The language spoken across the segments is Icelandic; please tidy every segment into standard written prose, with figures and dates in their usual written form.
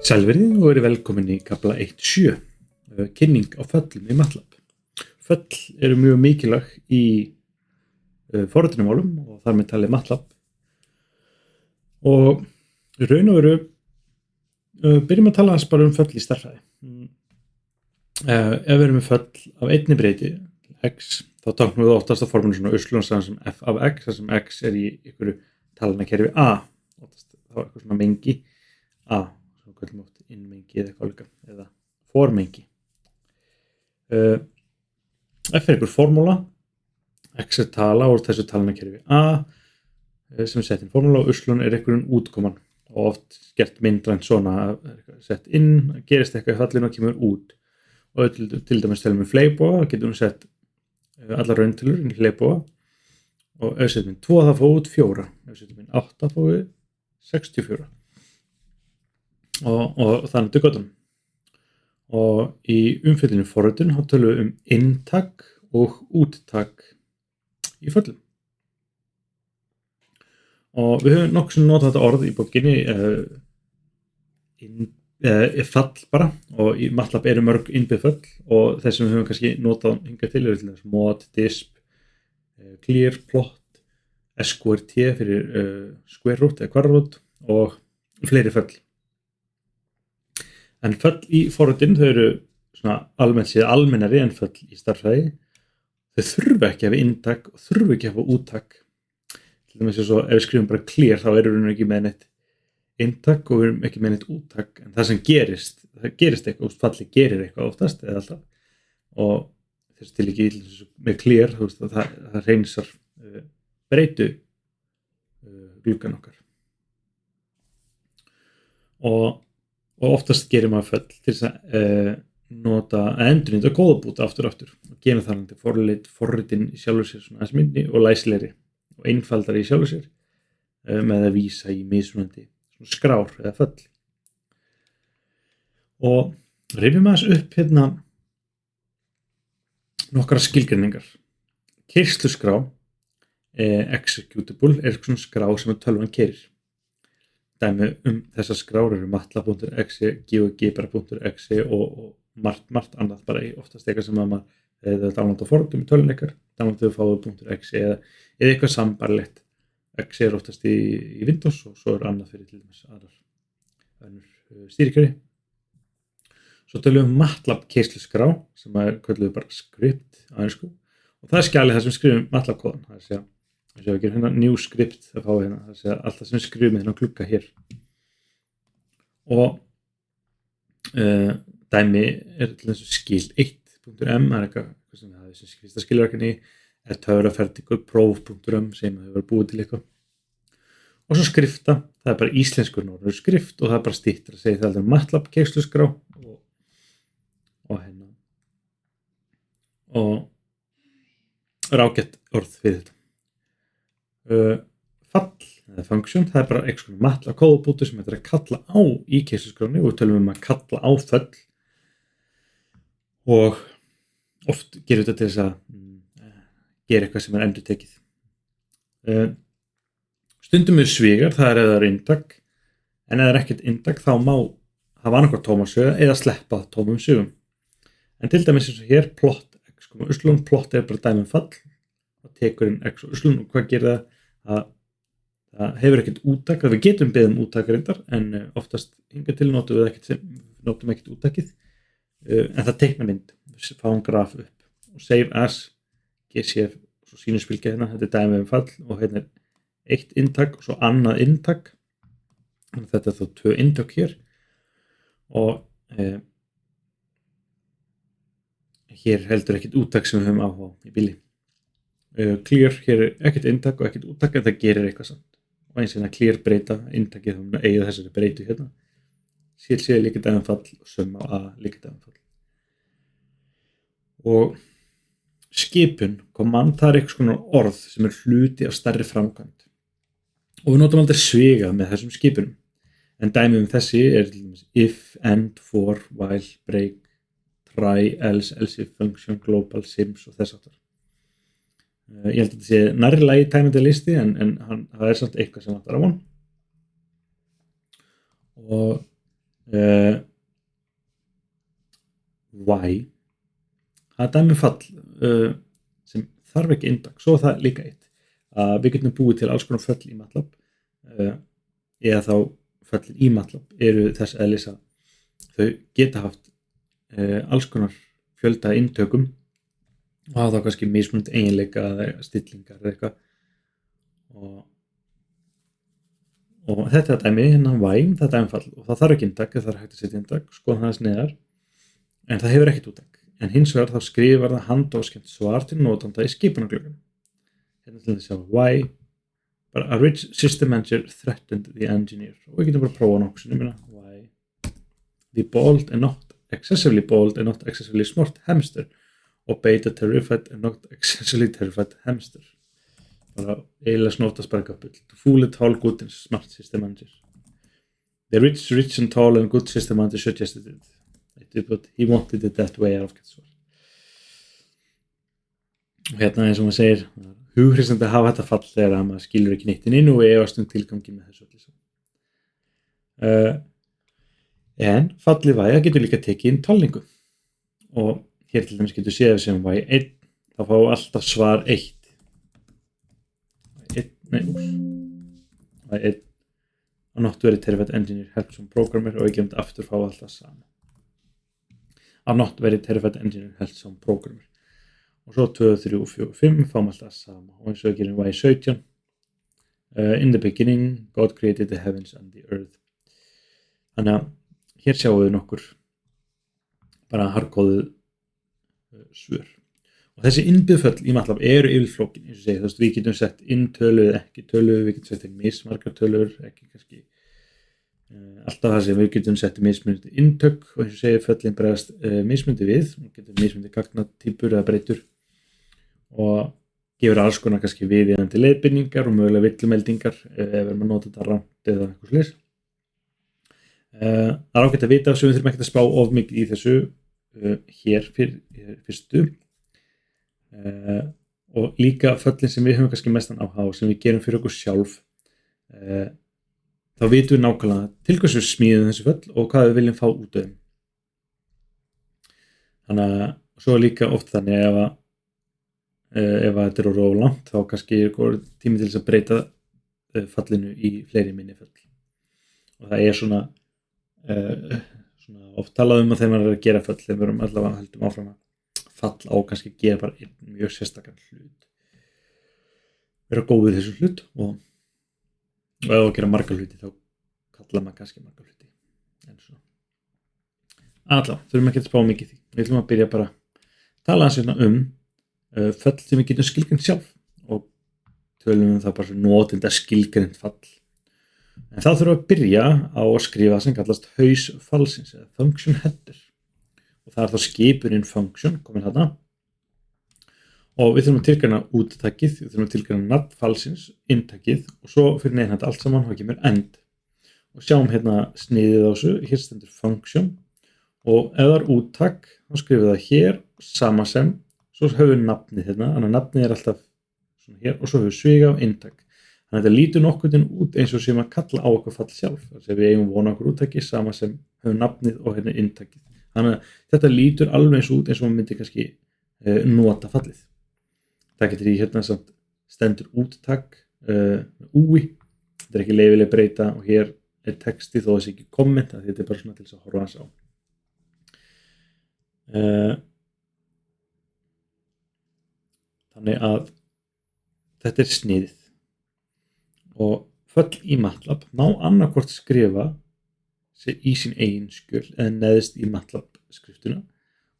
Sælverið og verið velkomin í kafla 1.7, kynning á föllum í MATLAB. Föll eru mjög mikilvæg í forritunarmálum og þar með talið MATLAB. Og í raun og veru byrjum að tala bara föll í stærðfræði. Ef við erum með föll af einni breyti, x, þá táknum við oftast á forminu svona Östlunarsagan sem f af x, þar sem x er í einhverju talnakerfi a, oftast þá eitthvað svona mengi a. Kallum oft innmengi eða eitthvað líka, eða formengi. F er einhver formúla, x er tala úr þessu talnakerfi a, sem er sett inn formúla og Östlun er einhverjum útkoman og oft gert myndrænt svona, sett inn, gerist eitthvað í fallinu og kemur út. Og til dæmis telum við fleipboga, getum við sett allar rauntölur inn í fleipboga og ef setjum við 2 þá fáum við út 4, ef setjum við 8 þá fáum við 64. Og þannig til göttunum. Og í umfjöllinu forritun þá tölum við inntak og úttak í föllum. Og við höfum nokkuð sem notað þetta orð í bókinni fall bara, og í MATLAB eru mörg innbyggð föll og þess sem við höfum kannski notað hingað til eru til þess mod, disp, clear, plot, sqrt fyrir square root eða quadroot og fleiri föll. En föll í forritun þau eru svona almennt séð almennari en föll í stærðfræði. Þau þurfa ekki að hafa inntak og þurfa ekki að hafa úttak. Til dæmis ef við skrifum bara clear þá erum við ekki með neitt inntak og við erum ekki með neitt úttak. En það sem gerist eitthvað, falli gerir eitthvað oftast eða alltaf. Og þess til ekki með clear, það hreinsar breytu gluggan okkar. Og oftast gerir maður föll til þess að endurnýta kóðabúta aftur og gera þar forritin í sjálfur sér svona aðeins minni og læsilegri og einfaldari í sjálfur sér með að vísa í mismunandi skrár eða föll. Og rifjum aðeins upp hérna nokkra skilgreiningar. Keyrsluskrá, executable, er svona skrá sem tölvan keyrir. Dæmi þessar skrár eru matlab.exe, geogebra.exe og margt annað bara í oftast eitthvað sem maður eða downloada forritum í tölvun ykkar, downloada fáið.exe eða eitthvað sambarlegt. Exe er oftast í Windows og svo er annað fyrir til dæmis önnur stýrikerfi. Svo tölum við MATLAB keyrsleskrá sem kölluð við bara script á ensku og það er skjalið það sem skrifum MATLAB kóðan, það er að segja þess að við gerum hérna new script að fá hérna, þess að allt það sem við skrifum hérna klukka hér. Og dæmi er til þess að skil 1.m, það er eitthvað sem við hafum sem skrifsta skilverkinni, er töfraferdigur próf.m sem við hefur búið til eitthvað. Og svo skrifta, það er bara íslenskur norður skrift og það er bara stýttir að segja það er MATLAB keyrsleskrá og hérna. Og rágætt orð við þetta. Fall eða function, það er bara eitthvað MATLAB kóðabúti sem þetta er að kalla á í keyrsleskráni og við tölum að kalla á föll og oft gerir þetta til þess að gera eitthvað sem er endurtekið. Stundum er svigar, það er eða er inntak, en ef það er ekkert inntak þá má hafa annarkvært tóma söga eða sleppa tómum sögum. En til dæmis eins og hér plot x, Östlun, plot er bara dæmi fall og tekur inn x og Östlun og hvað gerir það? Það hefur ekkert úttak, við getum beðið úttak reyndar en oftast hingað til notum ekkert úttakið en það teiknar mynd, við fáum graf upp og save as, GCF og svo sínusfylgja hérna, þetta er dæmi fall og hérna er eitt inntak og svo annað inntak, þetta er þá 2 inntak hér og hér heldur ekkert úttak sem við höfum áhuga í bili. Clear, hér er ekkert inntak og ekkert úttak en það gerir eitthvað samt. Og eins og clear breyta, inntakið þá eigið þessari breytu hérna. Sér líka dæmanfall og summa a líka dæmanfall. Og skipun, command, það er eitthvað svona orð sem er hluti af stærri framkvæmd. Og við notum aldrei sviga með þessum skipunum. En dæmi þessi er til dæmis if, end, for, while, break, try, else, if, function, global, sims og þess aftar. Ég held að þetta sé nærri tæmandi listi en það er samt eitthvað sem vantar á hann. Og Y það dæmi fall sem þarf ekki index, svo það líka eitt að við getum búið til alls konar föll í MATLAB eða þá föllin í MATLAB eru þess eðlis að þau geta haft alls konar fjölda inntökum og hafa þá kannski mismunandi eiginleika eða stillingar eða eitthvað og þetta er dæmi hérna Y, það er dæmifall og það þarf ekki index, það er hægt að setja index, skoða það neðar en það hefur ekkert úttak en hins vegar þá skrifar það handóskemmt svar til notanda í skipunarglöggum hérna til þess að Y bara a rich system manager threatened the engineer og við getum bara að prófa nokkuð sinni Y the bold and not excessively bold and not excessively smart hamster obeyed a terrified and not excessively terrified hamster bara eiginlega snótast bara eitthvað bull to fool a tall good and smart system manager the rich and tall and good system manager suggested it but he wanted it that way og hérna eins og maður segir hughristandi að hafa þetta fall þegar að maður skilur ekki neitt inn og efast tilgangi með þessu en fallið Y getur líka tekið inn talningu og hér til dæmis getur séð sem Y1 þá fá alltaf svar 1 Y1 a not very terrified engineer helps some programmer og ekki aftur fá alltaf sama a not very terrified engineer helps some programmer og svo 2, 3, 4, 5 fáum alltaf sama og eins og gerum Y17 in the beginning God created the heavens and the earth þannig að hér sjáum við nokkur bara hardkóðuð svör og þessi innbyggðföll í MATLAB eru yfirflókin eins og segja, þú veist, við getum sett inn tölu eða ekki tölu, við getum sett inn mismargar tölur, ekki kannski alltaf það sem við getum sett mismunandi inntök og eins og segja föllin bregðast mismunandi við, við getum mismunandi gagnatýpur eða breytur og gefur alls konar kannski viðeigandi leiðbeiningar og mögulega villumeldingar ef við erum að nota þetta rangt eða eitthvað svoleiðis. Það er ágætt að vita sem við þurfum ekkert að spá of mikið í þessu hér fyrstu og líka föllin sem við höfum kannski mestan áhuga á sem við gerum fyrir okkur sjálf þá vitum við nákvæmlega til hvers við smíðum þessi föll og hvað við viljum fá út af þeim. Þannig að svo er líka oft þannig ef þetta er of langt þá kannski er tími til þess að breyta fallinu í fleiri minni föll og það er svona oft talað að þegar maður er að gera föll þegar við erum allavega höldum áfram að fall á kannski að gera bara einn mjög sérstakann hlut vera góð við þessu hlut og ef þú gera marga hluti þá kallar maður kannski marga hluti en svona allavega, þurfum ekki að spá mikið í því við ætlum að byrja bara að tala aðeins föll sem við getum skilgreint sjálf og tölum það bara svo notinda skilgreint fall en þá þurfum við að byrja á að skrifa sem kallast haus fallsins eða function header og það er þá skipunin function komin þarna og við þurfum að tilgreina úttakið, við þurfum að tilgreina nafn fallsins, inntakið og svo fyrir neðan þetta allt saman þá kemur end og sjáum hérna sniðið á þessu, hér stendur function og ef það er úttak þá skrifum við það hér sama sem svo höfum við nafnið hérna, þannig að nafnið er alltaf svona hér og svo höfum við sviga og inntak þannig að þetta lítur nokkurn út eins og sem að kalla á okkur fall sjálf þannig að við eigum vona okkur úttaki sama sem höfum nafnið og hérna inntakið þannig að þetta lítur alveg eins út eins og maður myndi kannski nota fallið það getur í hérna samt stendur úttak úi þetta er ekki leyfileg breyta og hér er texti þó þessi ekki komment þetta er bara svona til þess að horfa hans á þannig að þetta er sniðið og föll í MATLAB má annarkvort skrifa í sín eigin skjöl eða neðst í MATLAB skriftuna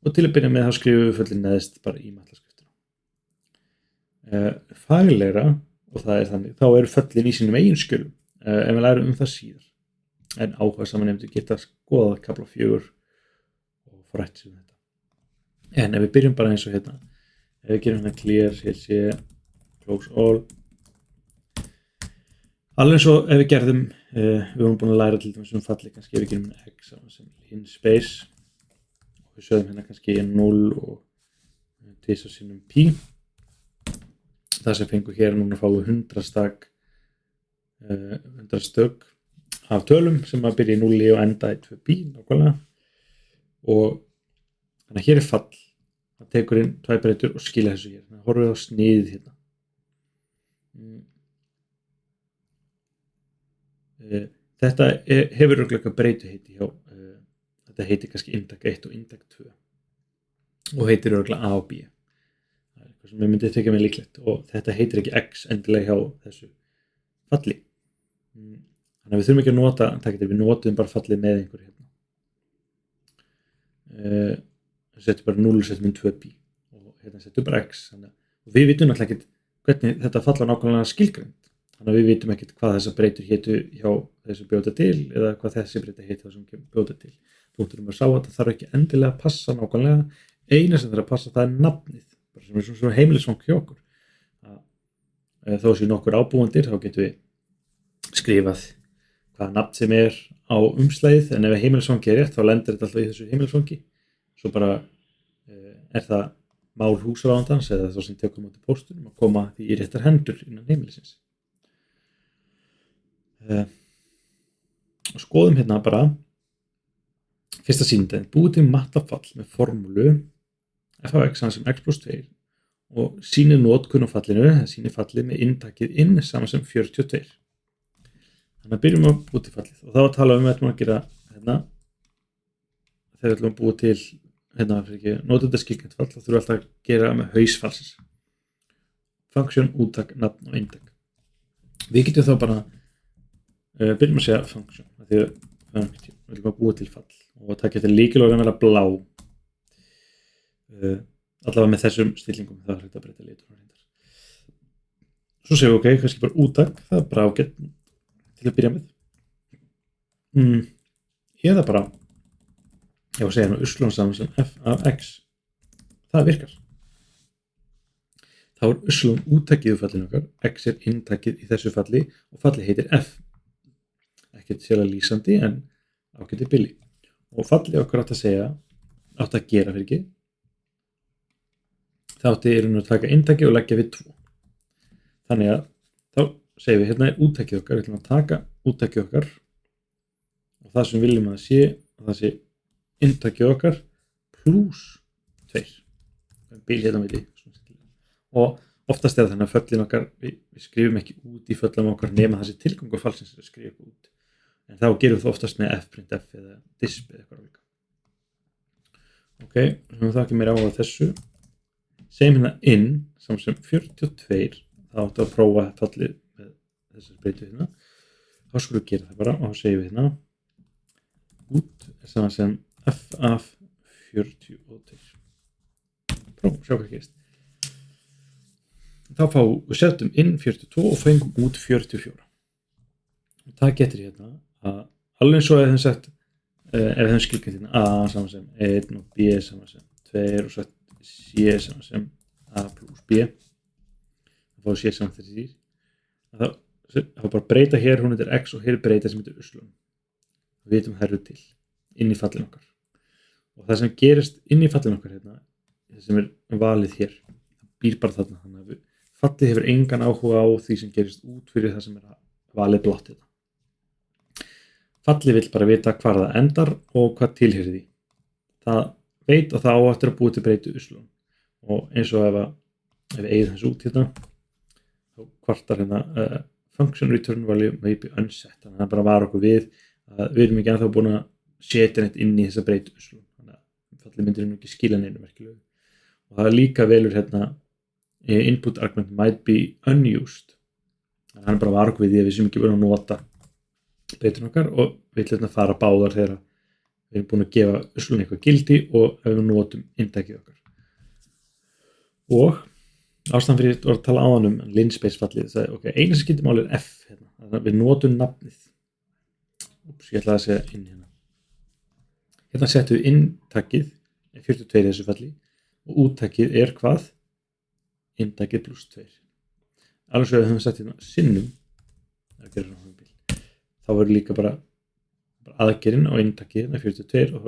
og til að byrja með þá skrifum við föllin neðst bara í MATLAB skriftuna faglegra og það er þannig þá eru föllin í sínum eigin skjölum en við lærum það síðar en áhugasamir nemendur geta skoðað kafla 4 og frætt sig þetta en ef við byrjum bara eins og hérna ef við gerum hérna clear, CLC, close all alveg eins og ef við gerðum við vorum búin að læra til dæmis falli kannski ef við gerum hérna x sem in space og við sögum hérna kannski 0 og tvisvar sinnum pi það sem fengur hér núna fáum við 100 stök af tölum sem að byrja í 0 og enda í 2pi nákvæmlega og þannig að hér fall það tekur inn 2 breytur og skilja þessu hér þannig að horfum við á sniðið hérna þetta hefur örugglega breytuheiti hjá þetta heitir kannski index 1 og index 2 og heitir örugglega A og B það eitthvað sem ég myndi þykja mér líklegt og þetta heitir ekki X endilega hjá þessu falli þannig að við þurfum ekki að nota við notum bara fallið með einhverju hérna setjum bara 0 setjum 2pi og hérna setjum bara X og við vitum náttúrulega ekki hvernig þetta falla nákvæmlega skilgreind þannig að við vitum ekkert hvað þessar breytur hétu hjá þessu bjóta til eða hvað þessi breyta hétu þessum bjóta til punkturum að sá að það þarf ekki endilega að passa nákvæmlega eina sem þarf að passa það nafnið bara sem er svona heimilisfang hjá okkur þó séu nokkur ábúendir þá getum við skrifað hvaða nafn sem er á umslagið en ef heimilisfangi rétt þá lendir þetta alltaf í þessu heimilisfangi svo bara það mál húsráðandans eða þá sem tekur móti póstunum að koma því í réttar hendur innan heimilisins og skoðum hérna bara fyrsta sýnindaginn búið til matlafall með formúlu f af x sem x + 2 og sýnir notkun á fallinu það sýnir fallið með inntakið inn saman sem 42 þannig að byrjum að búið til fallið og þá að tala við ætlum að gera hérna þegar við ætlum að búið til hérna fyrir ekki notendaskilgreint fall þá þurfum við alltaf að gera með haus fallsins function, úttak, nafn og inntak við getum þá bara byrjum að segja function því við ætlum að búa til fall og það getur lykilorðin að vera blá allavega með þessum stillingum það er hægt að breyta litur svo segjum við ok, kannski bara úttak það er bara ágætt til að byrja með eða bara ég var að segja uslun saman sem f af x það virkar þá er uslun úttakið úr fallinu okkar x er inntakið í þessu falli og falli heitir f ekkert sérlega lýsandi en ágæti billi og fallið okkar átt að segja átt að gera fyrir ekki þá átti að taka inntakið og leggja við 2 þannig að þá segjum við hérna er úttakið okkar við ætlum að taka úttakið okkar og það sem við viljum að það sé inntakið okkar plus 2 bil hérna milli og oftast er það þannig að föllin okkar við skrifum ekki út í föllum okkar nema þessi tilgangur fallsins er að skrifa út en þá gerum við það oftast með f.f eða disp eða eitthvað líka ok, við það ekki meira á að þessu segjum hérna inn saman sem 42 þá áttu að prófa fallið með þessar breytu hérna þá skulum við gera það bara og þá segjum við hérna út er saman sem f af 42 prófum, sjá hvað gerist þá við setjum inn 42 og fengum út 44 og það getur hérna að alveg eins og ef þeim sagt ef þeim skilgreint hérna a saman sem 1 og b saman sem 2 og svo c saman sem a plus b þá fáum c saman 3 þá bara breyta hér hún heitir x og hér breyta sem heitir uslun við vitum það eru til inn í fallin okkar og það sem gerist inn í fallin okkar hérna það sem er valið hér býr bara þarna þannig að fallið hefur engan áhuga á því sem gerist út fyrir það sem er valið blátt hérna fallið vill bara vita hvar það endar og hvað tilheyrir því það veit að það á eftir að búa til breytu uslun og eins og ef við eigum þessu út hérna þá kvartar hérna function return value may be unset þannig að það bara var okkur við að við erum ekki ennþá búin að setja neitt inn í þessa breytu uslun þannig að fallið myndir nú ekki skila neinu merkilegu og það er líka velur hérna input argument might be unused þannig að hann bara var okkur við því að við sem ekki verðum að nota breytun okkar og við ætlum að fara báðar þegar við erum búin að gefa uslun eitthvað gildi og ef við notum inntakið okkar og ástæðan fyrir að tala á hann linspace fallið það ok, eina sem skiptir máli er f hérna. Þannig að við notum nafnið ég ætla að segja inn hérna settum við inntakið 42 í þessu falli og úttakið er hvað? Inntakið plus 2 alveg svo við höfum sett hérna sinnum þá verður líka bara aðgerinn á inntakið með 42 og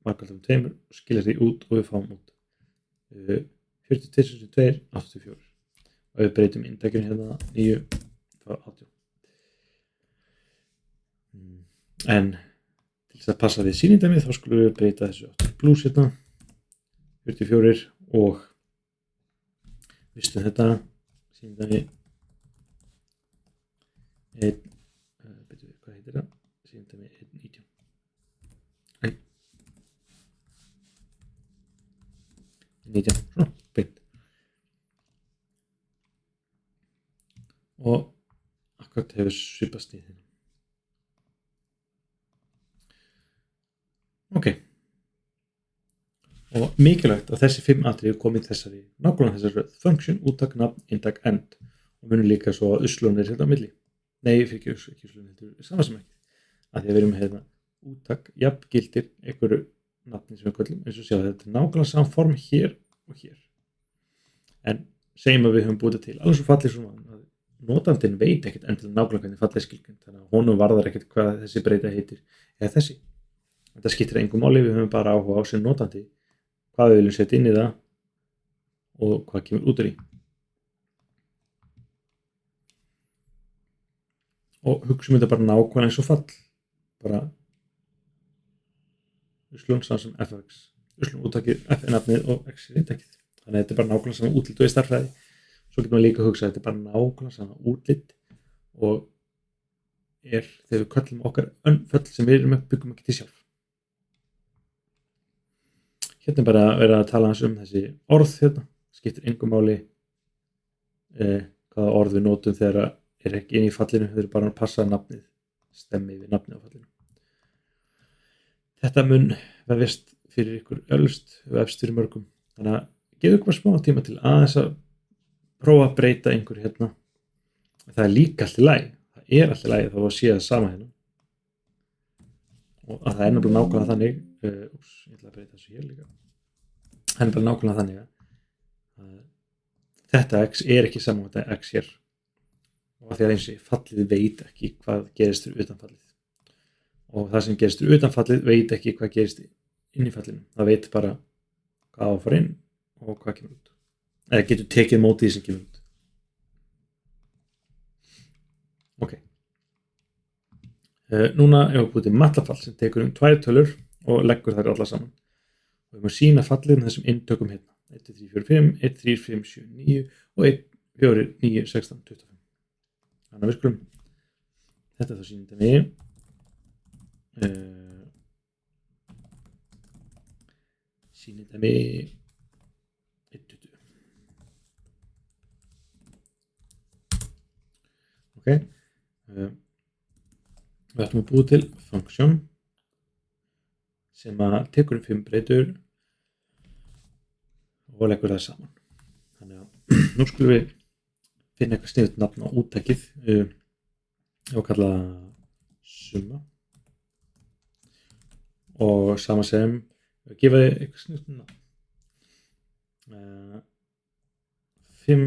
markað um 2 og skilja því út og við fáum út 42, 84 og við breytum inntakinu hérna 9 þá 18 En til þess að passa við sýnindæmið þá skulum við breyta þessu aftur í plus hérna 44 og vistum þetta sýnindæmi hvað heitir það? Sýnindæmi 1.19 19, svona, beint og akkurat hefur svipast í þinn ok og mikilvægt að þessi 5 atriði komið þessari nákvæmlega þessari röð function, úttak, nafn, inntak, end og munum líka svo að uslun er hérna á milli nei, fyrir ekki uslun, þetta er sama sem ekki að því að við erum hérna úttak, jafn gildir einhverju nafni sem við köllum eins og sjá þetta er nákvæmlega saman form hér og hér en segjum að við höfum búið til alveg svo fallið svona að notandinn veit ekkert endilega nákvæmlega hvernig fallið er skilgreind þannig að honum varðar ekkert hvað þessi breyta heitir eða þessi þetta skiptir engum máli, við höfum bara áhuga á sem notandi hvað við viljum setja inn í það og hvað kemur út úr í og hugsaum þetta bara nákvæmlega eins og fall bara uslun saman sem fx uslun úttakið f er nafnið og x er inntakið þannig að þetta er bara nákvæmlega saman útlit og í starffræði svo getur maður líka að hugsa að þetta er bara nákvæmlega saman útlit og er þegar við köllum okkar föll sem við erum byggum ekki til sjálf hérna er bara verið að tala hans þessi orð hérna skiptir engum máli hvaða orð við notum þegar er ekki inn í fallinu þau eru bara að passa nafnið stemmi við nafnið á fallinu þetta mun vefjast fyrir ykkur ölst vefst fyrir mörgum þannig að gefa ykkur smá tíma til aðeins að prófa að breyta einhver hérna það er líka allt í lagi það er allt í lagi þá að sé það sama hérna og að það er nefnilega nákvæmlega þannig ég ætla að breyta þessu hér líka það er bara nákvæmlega þannig að þetta x er ekki saman þetta x hér og því að eins og fallið veit ekki hvað gerist fyrir utan fallið og það sem gerist fyrir utan fallið veit ekki hvað gerist inn í fallinu það veit bara hvað á að fara inn og hvað kemur út eða getur tekið mótið því sem kemur út ok núna ef við búið til matlafall sem tekur 2 tölur og leggur þær alla saman og við erum að sína fallið með þessum inntökum hérna 1, 2, 3, 4, 5, 1, 3, 5, 7, 9 og 1, 4, 9, 16, 25 þannig að við skulum þetta er þá sýnindæmi sýnindæmi 1, 20 ok við ætlum að búið til function sem að tekur 5 breytur og leggur það saman þannig að nú skulum við finna eitthvað sniðugt nafn á úttakið og kalla summa og sama sem gefa þið eitthvað sniðugt nafn 5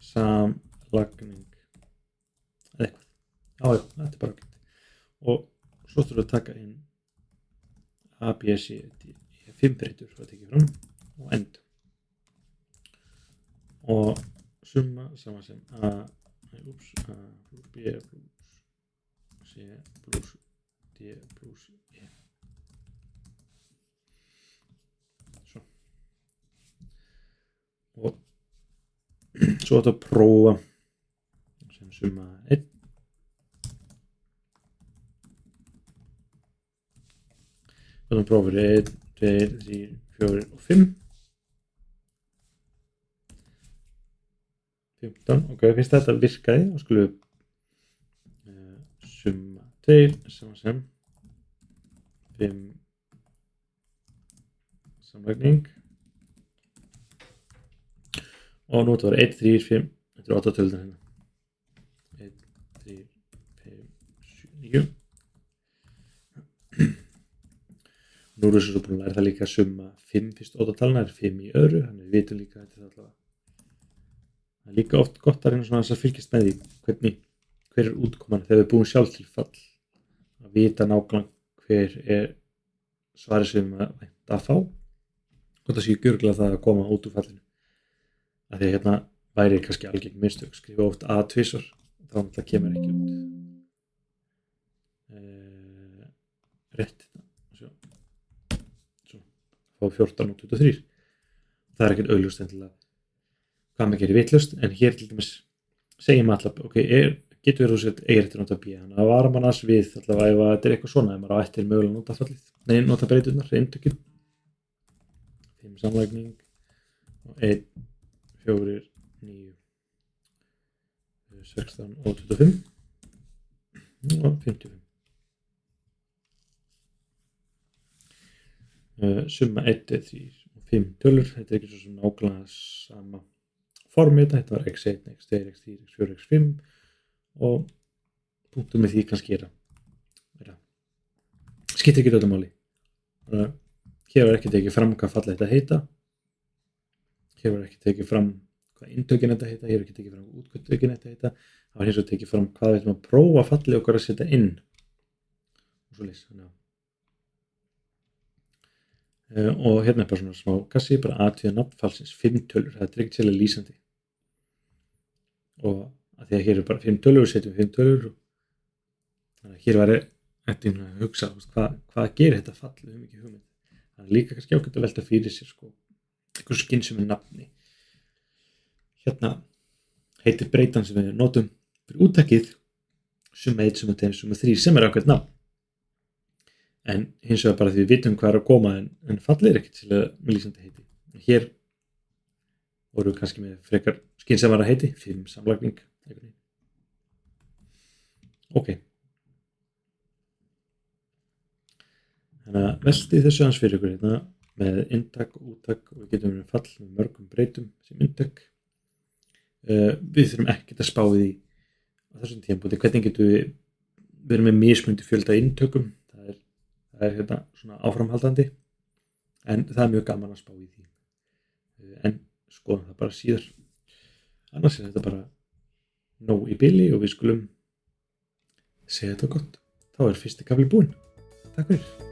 samlagning eða eitthvað já, þetta er bara okkur og svo þurfum við að taka inn a, b, c, d, e 5 breytur svo að tekja fram og end og summa sama sem a plus b plus c plus d plus e svo og svo þetta prófa sem summa 1 þannig prófur 1, 2, 3, 4 og 5 15, ok, fyrst þetta virkaði og skulum summa 2 sama sem 5 samlagning og nú þetta var 1, 3, 5 þetta er 8 tölur hérna 1, 3, 5, 7, 9 nú erum við svo búin að læra það líka að summa 5 fyrst 8 talna er 5 í öðru þannig við vitum líka að þetta er allavega það er líka oft gott að reyna svona að fylgjast með því hver er útkoman þegar við búum sjálf til fall að vita nákvæmlega hver er svarið sem við vænta að fá og það séu gjörglega það að koma út úr fallinu að því að hérna væri kannski algeng mistök skrifa oft a tvisvar þá þá náttúrulega kemur ekki út rétt svo fá 14 og 23 það ekkert augljóst endilega hvað maður gerir vitlaust en hér til dæmis segjum alltaf ok, getur verið að eiga rétt að nota B þannig að vara mann aðs við allavega ef þetta eitthvað svona ef maður á eftir mögulega nota fallið nota breyturnar, inntökin 5 samlægning og 1, 4, 9 16 og 25 og 55 summa 1, 3 og 5 tölur þetta ekki svo sem nákvæmlega sama formi þetta var x1, x2, x3, x4, x5 og punktum með því kannski skiptir ekki öllu máli hér var ekki tekið fram hvað fallið þetta heita hér var ekki tekið fram hvað inntökin þetta heita hér var ekki tekið fram útgötökin þetta heita það var hins vegar tekið fram hvað við ætlum að prófa fallið okkar að setja inn og svo lýs og hérna bara svona smá kassi bara aðtöða nafnfallsins 5 tölur það ekkert sérlega lýsandi og að því að hér bara 5 tölur setjum 5 tölur þannig að hér var eftir að hugsa hvað gerir þetta fall við höfum ekki hugmynd það líka kannski ágætt að velta fyrir sér einhver skynsemi nafni hérna heitir breytan sem við notum fyrir úttakið summa 1, summa 2, summa 3 sem ágætt nafn en hins vegar bara því við vitum hvað að koma en fallið ekkert til að með lýsandi heiti hér voru við kannski með frekar skynsamara heiti 5 samlagning ok þannig að veltið þessu hans fyrir ykkur hérna með inntak og úttak og við getum verið fall með mörgum breytum sem inntak við þurfum ekkert að spá í því á þessum tímabúti hvernig getum við verið með mismunandi fjölda inntökum það er hérna svona áframhaldandi en það er mjög gaman að spá í því en skoðum það bara síðar annars er þetta bara nóg í bili og við skulum segja þetta gott þá er fyrsti kafli búinn takk fyrir